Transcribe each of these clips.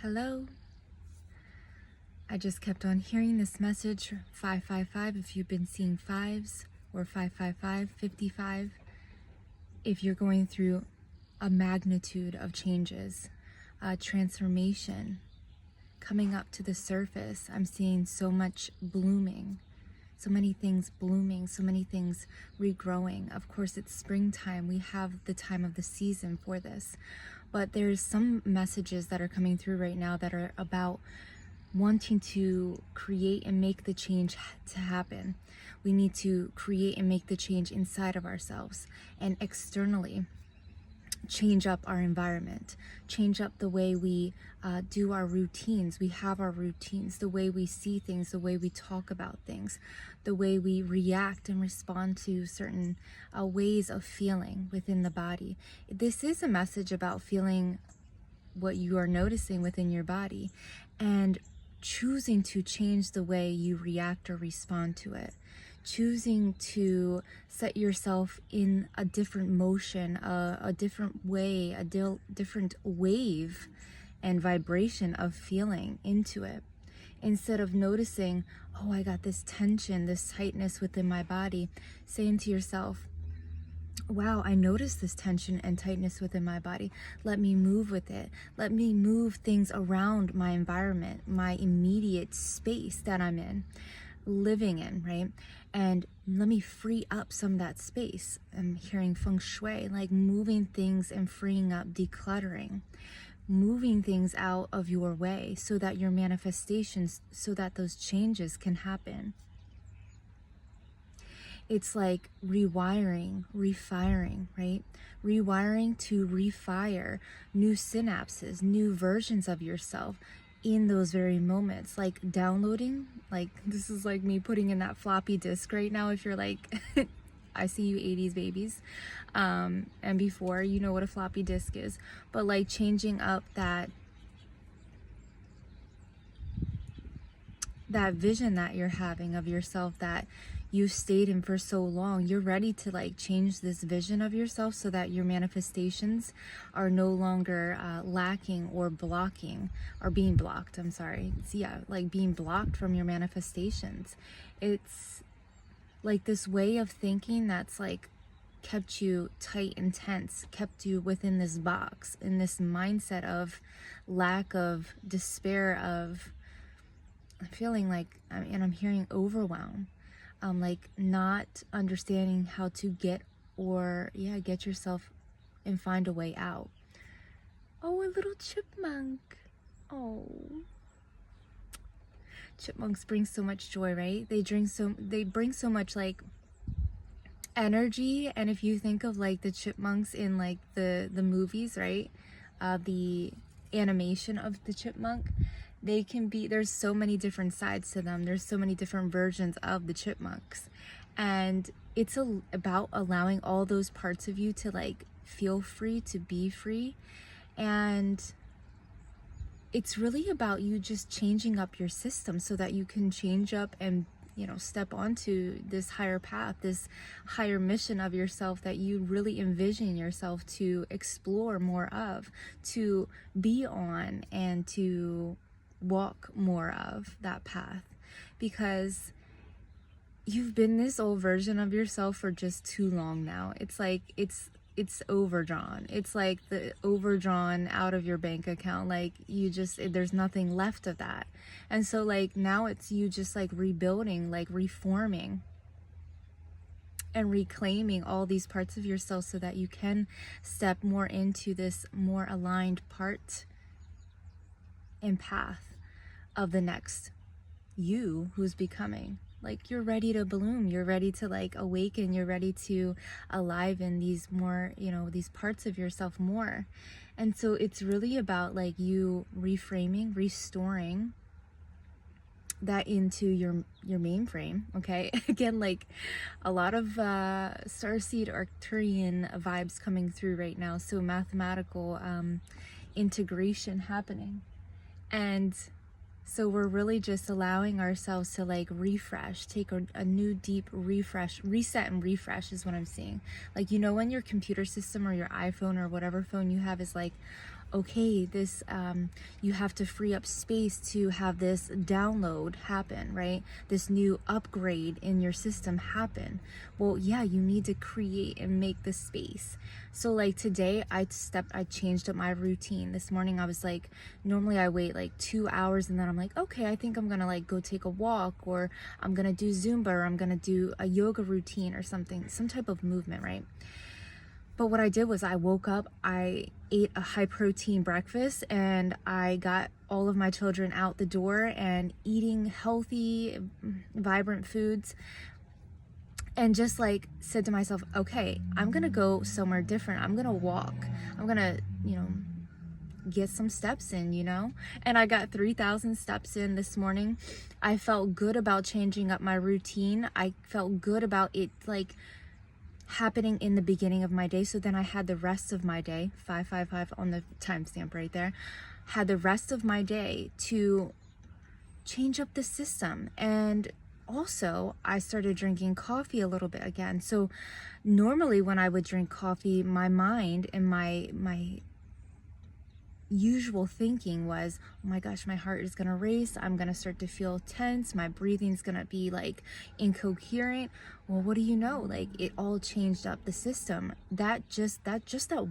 Hello. I just kept on hearing this message 555 if you've been seeing fives, or 555 55 if you're going through a magnitude of changes, transformation coming up to the surface. I'm seeing so much blooming, so many things blooming, so many things regrowing. Of course, it's springtime. We have the time of the season for this. But there's some messages that are coming through right now that are about wanting to create and make the change to happen. We need to create and make the change inside of ourselves and externally. Change up our environment, change up the way we do our routines. We have our routines, the way we see things, the way we talk about things, the way we react and respond to certain ways of feeling within the body. This is a message about feeling what you are noticing within your body and choosing to change the way you react or respond to it. Choosing to set yourself in a different motion, a different way, a different wave and vibration of feeling into it. Instead of noticing, oh, I got this tension, this tightness within my body, saying to yourself, wow, I noticed this tension and tightness within my body. Let me move with it. Let me move things around my environment, my immediate space that I'm in, living in, right? And let me free up some of that space. I'm hearing feng shui, like moving things and freeing up, decluttering, moving things out of your way so that your manifestations, so that those changes can happen. It's like rewiring, refiring, right? Rewiring to refire new synapses, new versions of yourself in those very moments. Like downloading, like this is like me putting in that floppy disk right now. If you're like, I see you 80s babies, and before, you know what a floppy disk is. But like changing up that vision that you're having of yourself that you stayed in for so long. You're ready to like change this vision of yourself so that your manifestations are no longer lacking or blocking, or being blocked. I'm sorry. So yeah, like being blocked from your manifestations. It's like this way of thinking that's like kept you tight and tense, kept you within this box, in this mindset of lack, of despair, of feeling like, and I'm hearing overwhelm, like not understanding how to get yourself and find a way out. Oh, a little chipmunk. Oh, chipmunks bring so much joy, right? They bring so much like energy. And if you think of like the chipmunks in like the movies, right? The animation of the chipmunk, they can be, there's so many different sides to them. There's so many different versions of the chipmunks. And it's about allowing all those parts of you to like feel free, to be free. And it's really about you just changing up your system so that you can change up and, you know, step onto this higher path, this higher mission of yourself that you really envision yourself to explore more of, to be on, and to walk more of that path. Because you've been this old version of yourself for just too long now. It's like it's overdrawn. It's like the overdrawn out of your bank account. Like there's nothing left of that. And so like now it's you just like rebuilding, like reforming and reclaiming all these parts of yourself so that you can step more into this more aligned part and path of the next you who's becoming. Like you're ready to bloom, you're ready to like awaken, you're ready to aliven these more, you know, these parts of yourself more. And so it's really about like you reframing, restoring that into your mainframe. Okay. Again, like a lot of starseed Arcturian vibes coming through right now. So mathematical integration happening. And so we're really just allowing ourselves to like refresh, take a new deep refresh, reset and refresh is what I'm seeing. Like, you know, when your computer system or your iPhone or whatever phone you have is like okay, this you have to free up space to have this download happen, right? This new upgrade in your system happen. Well, yeah, you need to create and make the space. So like today I changed up my routine. This morning I was like, normally I wait like 2 hours and then I'm like, okay, I think I'm gonna like go take a walk, or I'm gonna do Zumba, or I'm gonna do a yoga routine or something, some type of movement, right? But what I did was I woke up, I ate a high protein breakfast, and I got all of my children out the door and eating healthy, vibrant foods, and just like said to myself, okay, I'm gonna go somewhere different. I'm gonna walk. I'm gonna, get some steps in, and I got 3,000 steps in this morning. I felt good about changing up my routine. I felt good about it, like, happening in the beginning of my day. So then I had the rest of my day, 555 on the timestamp right there, had the rest of my day to change up the system. And also I started drinking coffee a little bit again. So normally when I would drink coffee, my mind and my usual thinking was, oh my gosh, my heart is gonna race, I'm gonna start to feel tense, my breathing's gonna be like incoherent. Well, what do you know, like it all changed up the system. That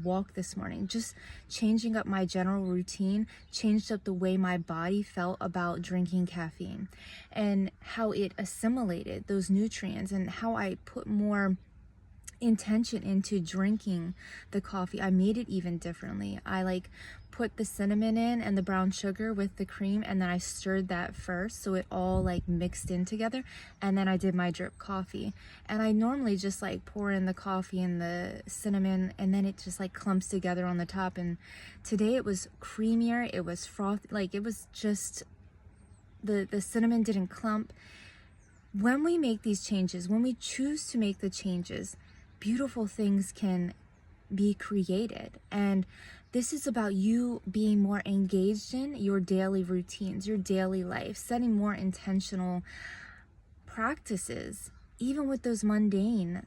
walk this morning, just changing up my general routine, changed up the way my body felt about drinking caffeine and how it assimilated those nutrients, and how I put more intention into drinking the coffee. I made it even differently. I like put the cinnamon in and the brown sugar with the cream, and then I stirred that first so it all like mixed in together, and then I did my drip coffee. And I normally just like pour in the coffee and the cinnamon, and then it just like clumps together on the top. And today it was creamier, it was frothy, like it was just the cinnamon didn't clump. When we make these changes, when we choose to make the changes, beautiful things can be created. And this is about you being more engaged in your daily routines, your daily life, setting more intentional practices, even with those mundane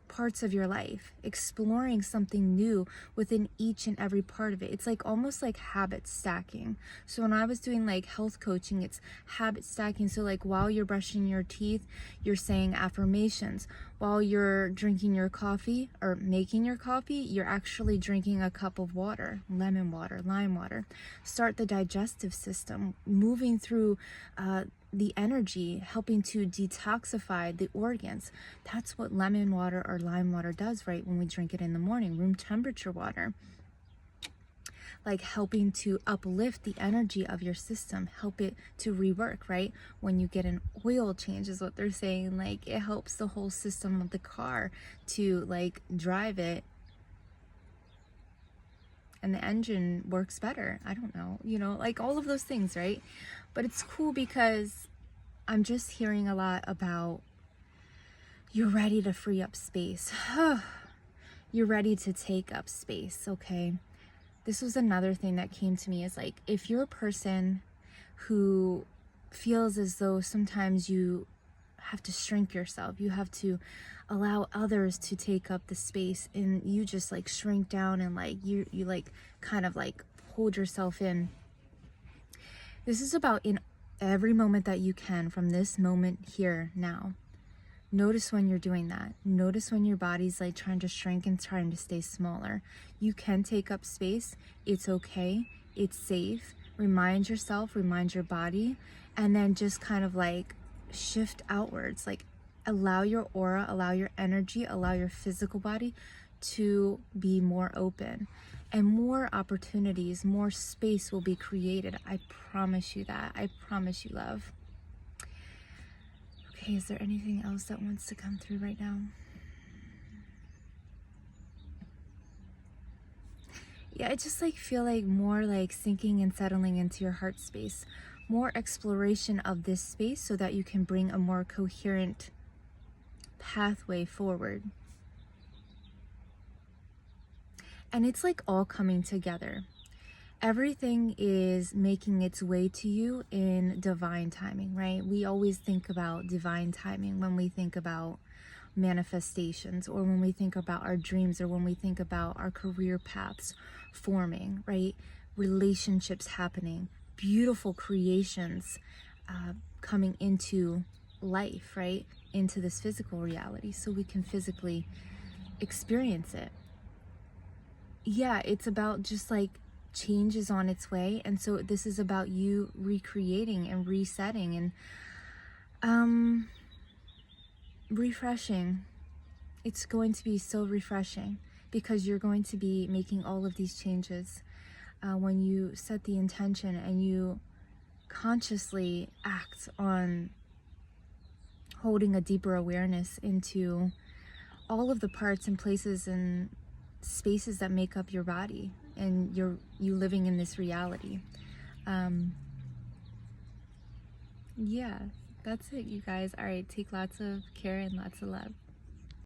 parts of your life, exploring something new within each and every part of it. It's like almost like habit stacking. So when I was doing like health coaching, it's habit stacking. So like while you're brushing your teeth, you're saying affirmations. While you're drinking your coffee or making your coffee, you're actually drinking a cup of water, lemon water, lime water. Start the digestive system, moving through the energy, helping to detoxify the organs. That's what lemon water or lime water does, right? When we drink it in the morning, room temperature water, like helping to uplift the energy of your system, help it to rework, right? When you get an oil change is what they're saying, like it helps the whole system of the car to like drive it, and the engine works better. I don't know, like all of those things, right? But it's cool because I'm just hearing a lot about you're ready to free up space. You're ready to take up space, okay? This was another thing that came to me, is like, if you're a person who feels as though sometimes you have to shrink yourself, you have to allow others to take up the space, and you just like shrink down and like you like kind of like hold yourself in. This is about in every moment that you can, from this moment here now. Notice when you're doing that. Notice when your body's like trying to shrink and trying to stay smaller. You can take up space. It's okay. It's safe. Remind yourself, remind your body, and then just kind of like shift outwards. Like allow your aura, allow your energy, allow your physical body to be more open, and more opportunities, more space will be created. I promise you that. I promise you, love. Okay, is there anything else that wants to come through right now? Yeah, I just like feel like more like sinking and settling into your heart space, more exploration of this space so that you can bring a more coherent pathway forward. And it's like all coming together. Everything is making its way to you in divine timing, right? We always think about divine timing when we think about manifestations, or when we think about our dreams, or when we think about our career paths, forming, right? Relationships happening, beautiful creations coming into life, right? Into this physical reality so we can physically experience it. Yeah, it's about just like change is on its way. And so this is about you recreating and resetting and refreshing. It's going to be so refreshing because you're going to be making all of these changes when you set the intention and you consciously act on holding a deeper awareness into all of the parts and places and spaces that make up your body and you living in this reality. Yeah, that's it, you guys. All right, take lots of care and lots of love.